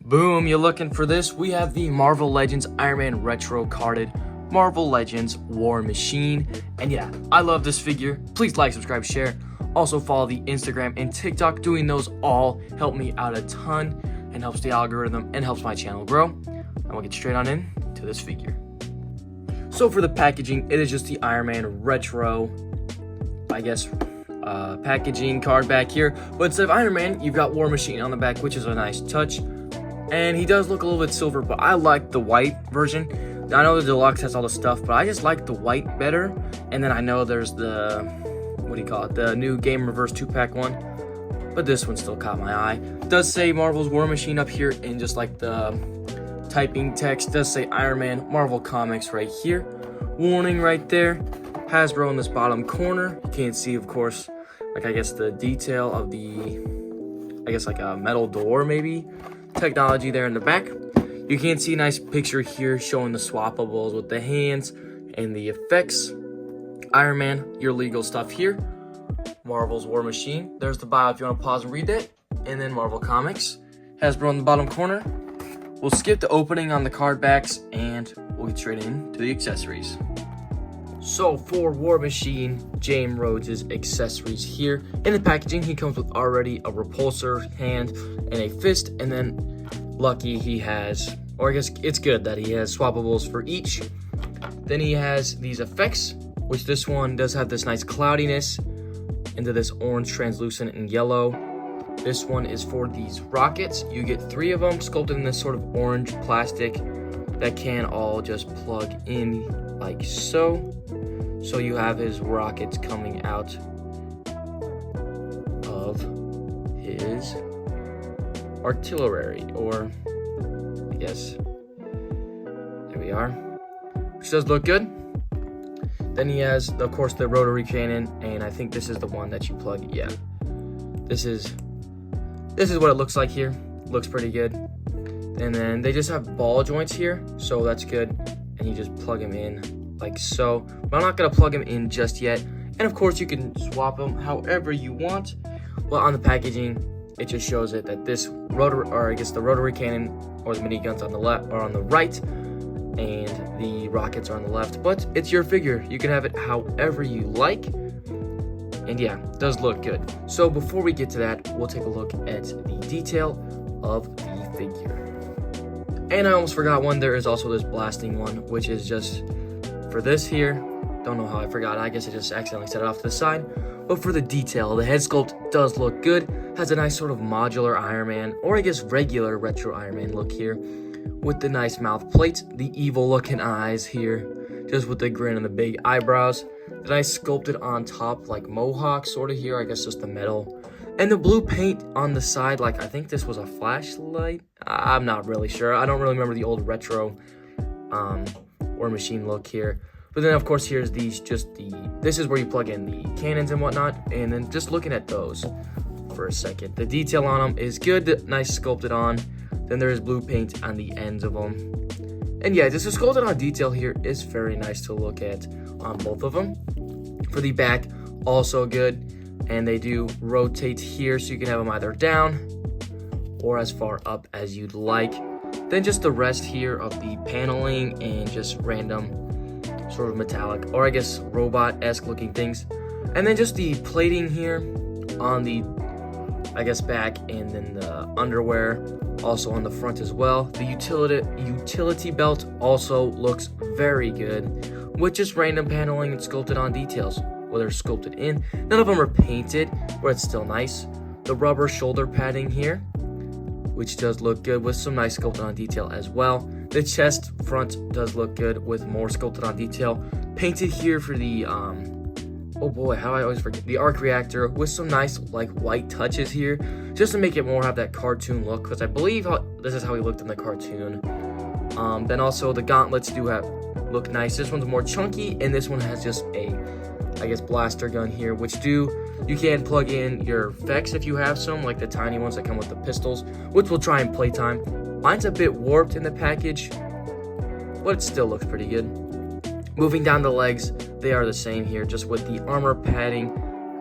Boom, you looking for this? We have the Marvel Legends Iron Man retro carded Marvel Legends War Machine. And yeah, I love this figure. Please like, subscribe, share. Also follow the Instagram and TikTok. Doing those all help me out a ton and helps the algorithm and helps my channel grow. And we'll get straight on in to this figure. So for the packaging, it is just the Iron Man retro, I guess, packaging card back here. But instead of Iron Man, you've got War Machine on the back, which is a nice touch. And he does look a little bit silver, but I like the white version. I know the deluxe has all the stuff, but I just like the white better. And then I know there's the, what do you call it, the new gamerverse 2-pack one. But this one still caught my eye. It does say Marvel's War Machine up here, and just like the typing text does say Iron Man Marvel Comics right here. Warning right there. Hasbro in this bottom corner. You can't see, of course, like I guess the detail of the, I guess like a metal door maybe. Technology there in the back. You can see a nice picture here showing the swappables with the hands and the effects. Iron Man, your legal stuff here. Marvel's War Machine. There's the bio if you want to pause and read that. And then Marvel Comics. Hasbro in the bottom corner. We'll skip the opening on the card backs and we'll get straight into the accessories. So for War Machine, James Rhodes' accessories here. In the packaging, he comes with already a repulsor hand and a fist, and then lucky he has, or I guess it's good that he has swappables for each. Then he has these effects, which this one does have this nice cloudiness into this orange, translucent, and yellow. This one is for these rockets. You get 3 of them sculpted in this sort of orange plastic that can all just plug in like so. So you have his rockets coming out of his artillery, or I guess, there we are, which does look good. Then he has, of course, the rotary cannon, and I think this is the one that you plug. Yeah, this is what it looks like here. Looks pretty good. And then they just have ball joints here, so that's good. And you just plug them in like so. But I'm not gonna plug them in just yet. And of course, you can swap them however you want. Well, on the packaging, it just shows it that this rotary, or I guess the rotary cannon or the miniguns on the left or on the right, and the rockets are on the left. But it's your figure. You can have it however you like. And yeah, it does look good. So before we get to that, we'll take a look at the detail of the figure. And I almost forgot one. There is also this blasting one, which is just for this here. Don't know how I forgot. I guess I just accidentally set it off to the side. But for the detail, the head sculpt does look good. Has a nice sort of modular Iron Man, or I guess regular retro Iron Man look here, with the nice mouth plates, the evil looking eyes here, just with the grin and the big eyebrows. The nice sculpted on top like mohawk sort of here, I guess just the metal. And the blue paint on the side, like I think this was a flashlight. I'm not really sure. I don't really remember the old retro War Machine look here. But then of course here's these, this is where you plug in the cannons and whatnot. And then just looking at those for a second, the detail on them is good, nice sculpted on. Then there is blue paint on the ends of them. And yeah, just the sculpted on detail here is very nice to look at on both of them. For the back, also good. And they do rotate here, so you can have them either down or as far up as you'd like. Then just the rest here of the paneling and just random sort of metallic, or I guess robot-esque looking things. And then just the plating here on the, I guess, back, and then the underwear also on the front as well. The utility belt also looks very good, with just random paneling and sculpted on details. Well, they're sculpted in. None of them are painted, but it's still nice. The rubber shoulder padding here, which does look good with some nice sculpted on detail as well. The chest front does look good with more sculpted on detail. Painted here for the, oh boy, how do I always forget? The arc reactor with some nice like white touches here, just to make it more have that cartoon look, because I believe this is how he looked in the cartoon. Then also the gauntlets do look nice. This one's more chunky, and this one has just a, I guess, blaster gun here, which you can plug in your effects if you have some, like the tiny ones that come with the pistols, which we'll try in playtime. Mine's a bit warped in the package, but it still looks pretty good. Moving down the legs, they are the same here, just with the armor padding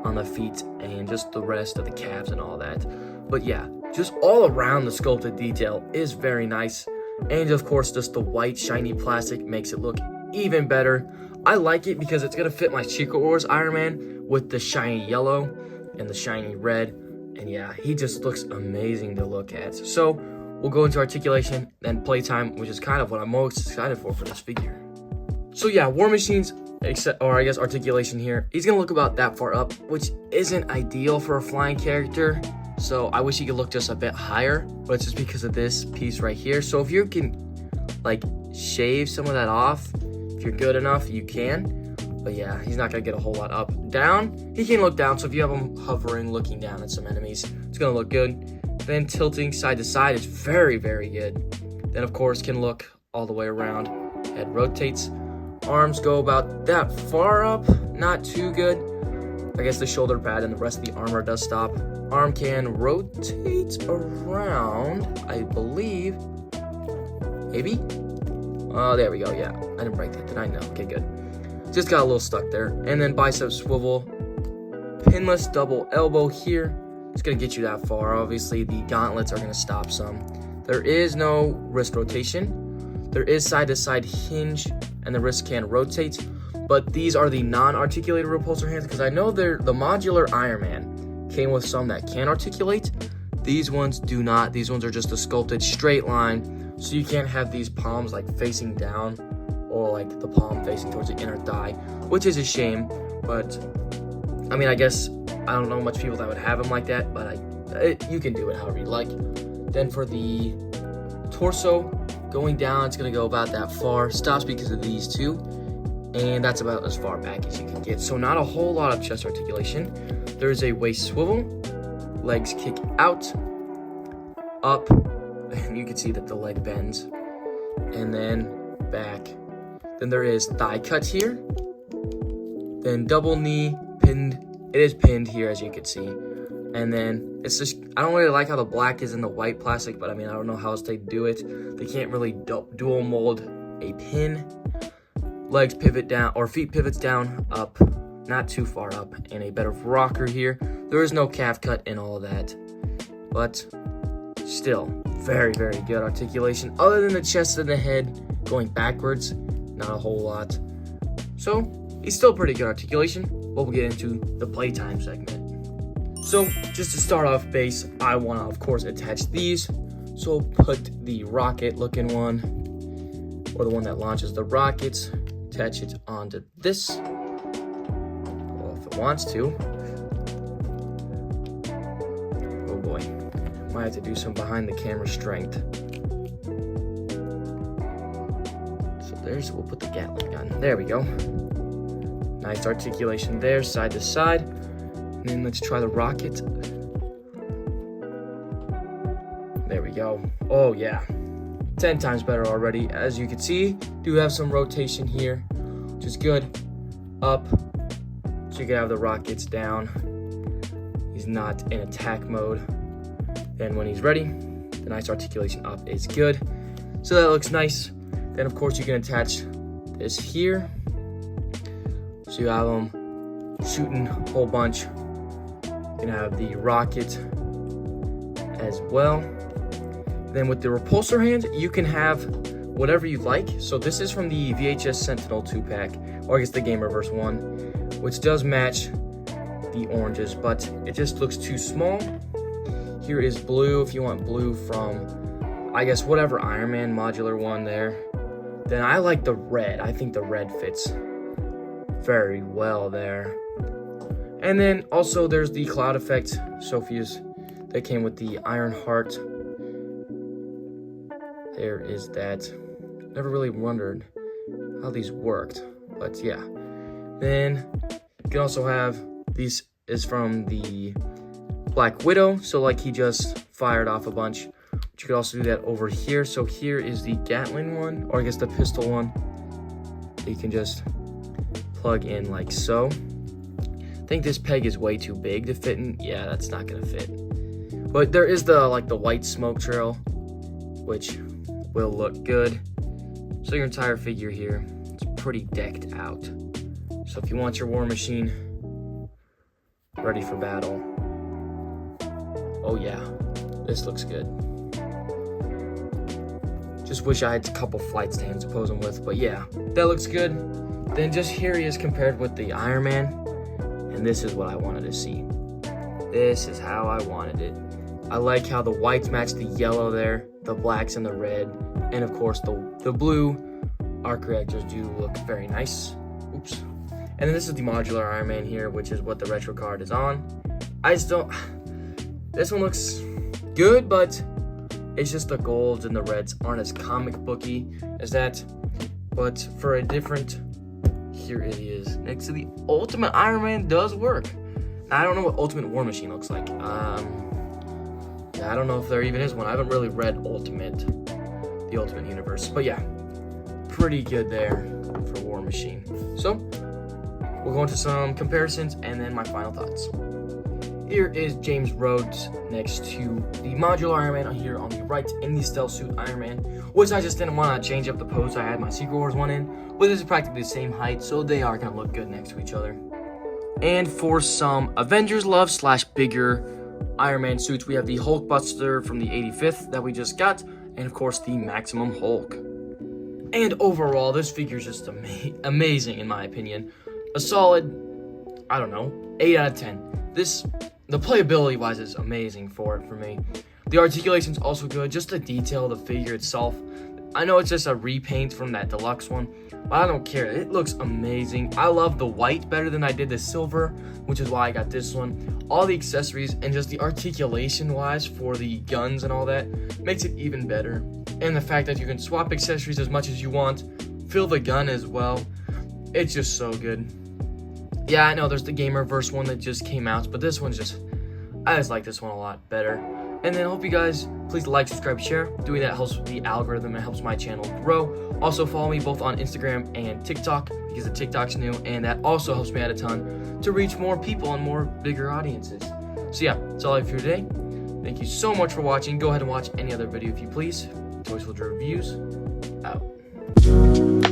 on the feet and just the rest of the calves and all that. But yeah, just all around the sculpted detail is very nice. And of course, just the white shiny plastic makes it look even better. I like it because it's gonna fit my Secret Wars Iron Man with the shiny yellow and the shiny red. And yeah, he just looks amazing to look at. So we'll go into articulation, then playtime, which is kind of what I'm most excited for this figure. So yeah, War Machine's, articulation here, he's gonna look about that far up, which isn't ideal for a flying character. So I wish he could look just a bit higher, but it's just because of this piece right here. So if you can like shave some of that off, if you're good enough, you can. But yeah, he's not gonna get a whole lot up. Down, he can look down. So if you have him hovering, looking down at some enemies, it's gonna look good. Then tilting side to side is very, very good. Then of course can look all the way around. Head rotates. Arms go about that far up, not too good. I guess the shoulder pad and the rest of the armor does stop. Arm can rotate around, I believe. Maybe? Oh, there we go, yeah. I didn't break that, did I? No, okay, good. Just got a little stuck there. And then bicep swivel. Pinless double elbow here. It's gonna get you that far. Obviously, the gauntlets are gonna stop some. There is no wrist rotation. There is side to side hinge, and the wrist can rotate. But these are the non-articulated repulsor hands, because I know the modular Iron Man came with some that can articulate. These ones do not. These ones are just a sculpted straight line, so you can't have these palms like facing down or like the palm facing towards the inner thigh, which is a shame. But I mean, I guess I don't know much people that would have them like that, but you can do it however you like. Then for the torso, going down, it's gonna go about that far. Stops because of these two, and that's about as far back as you can get. So not a whole lot of chest articulation. There's a waist swivel, legs kick out, up, and you can see that the leg bends, and then back. Then there is thigh cut here, then double knee, pinned. It is pinned here, as you can see. And then it's just, I don't really like how the black is in the white plastic, but I mean, I don't know how else they do it. They can't really dual mold a pin. Legs pivot down, or feet pivots down, up, not too far up, and a better rocker here. There is no calf cut in all of that, but still very, very good articulation. Other than the chest and the head going backwards, not a whole lot. So he's still pretty good articulation, but we'll get into the playtime segment. So just to start off base, I want to of course attach these. So put the rocket looking one, or the one that launches the rockets, attach it onto this. Well, if it wants to. Oh boy, might have to do some behind the camera strength. So we'll put the Gatling gun. There we go. Nice articulation there, side to side. And then let's try the rocket. There we go. Oh yeah, 10 times better already. As you can see, do have some rotation here, which is good. Up, so you can have the rockets down. He's not in attack mode. Then when he's ready, the nice articulation up is good. So that looks nice. Then of course you can attach this here. So you have them shooting a whole bunch. You can have the rocket as well. Then with the repulsor hands, you can have whatever you like. So this is from the VHS Sentinel 2-pack, or I guess the Gamerverse one, which does match the oranges, but it just looks too small. Here is blue, if you want blue from, I guess, whatever Iron Man modular one there. Then I like the red. I think the red fits very well there. And then also there's the cloud effect Sophia's that came with the Iron Heart. There is that. Never really wondered how these worked, but yeah. Then you can also have, these is from the Black Widow, so like he just fired off a bunch. But you could also do that over here. So here is the Gatling one, or I guess the pistol one. You can just plug in like so. I think this peg is way too big to fit in. Yeah, that's not gonna fit. But there is the white smoke trail, which will look good. So your entire figure here, it's pretty decked out. So if you want your War Machine ready for battle, oh yeah, this looks good. Just wish I had a couple flight stands to pose him with, but yeah, that looks good. Then just here he is compared with the Iron Man, and this is what I wanted to see. This is how I wanted it. I like how the whites match the yellow there, the blacks and the red, and of course the blue arc reactors do look very nice. Oops. And then this is the modular Iron Man here, which is what the retro card is on. This one looks good, but it's just the golds and the reds aren't as comic booky as that. But for a different, here it is. Next to the Ultimate Iron Man does work. Now, I don't know what Ultimate War Machine looks like. Yeah, I don't know if there even is one. I haven't really read the Ultimate Universe. But yeah, pretty good there for War Machine. So, we'll go into some comparisons and then my final thoughts. Here is James Rhodes next to the modular Iron Man here on the right in the stealth suit Iron Man, which I just didn't want to change up the pose I had my Secret Wars one in, but this is practically the same height, so they are going to look good next to each other. And for some Avengers love / bigger Iron Man suits, we have the Hulkbuster from the 85th that we just got, and of course the Maximum Hulk. And overall, this figure is just amazing in my opinion. A solid, I don't know, 8 out of 10. The playability wise is amazing for me. The articulation's also good, just the detail of the figure itself. I know it's just a repaint from that deluxe one, but I don't care. It looks amazing. I love the white better than I did the silver, which is why I got this one. All the accessories and just the articulation wise for the guns and all that makes it even better. And the fact that you can swap accessories as much as you want, fill the gun as well. It's just so good. Yeah, I know there's the gamerverse one that just came out, but this one's I just like this one a lot better. And then I hope you guys please like, subscribe, share. Doing that helps the algorithm and helps my channel grow. Also follow me both on Instagram and TikTok because the TikTok's new, and that also helps me out a ton to reach more people and more bigger audiences. So yeah, that's all I have for you today. Thank you so much for watching. Go ahead and watch any other video if you please. Toys Soldier Reviews out.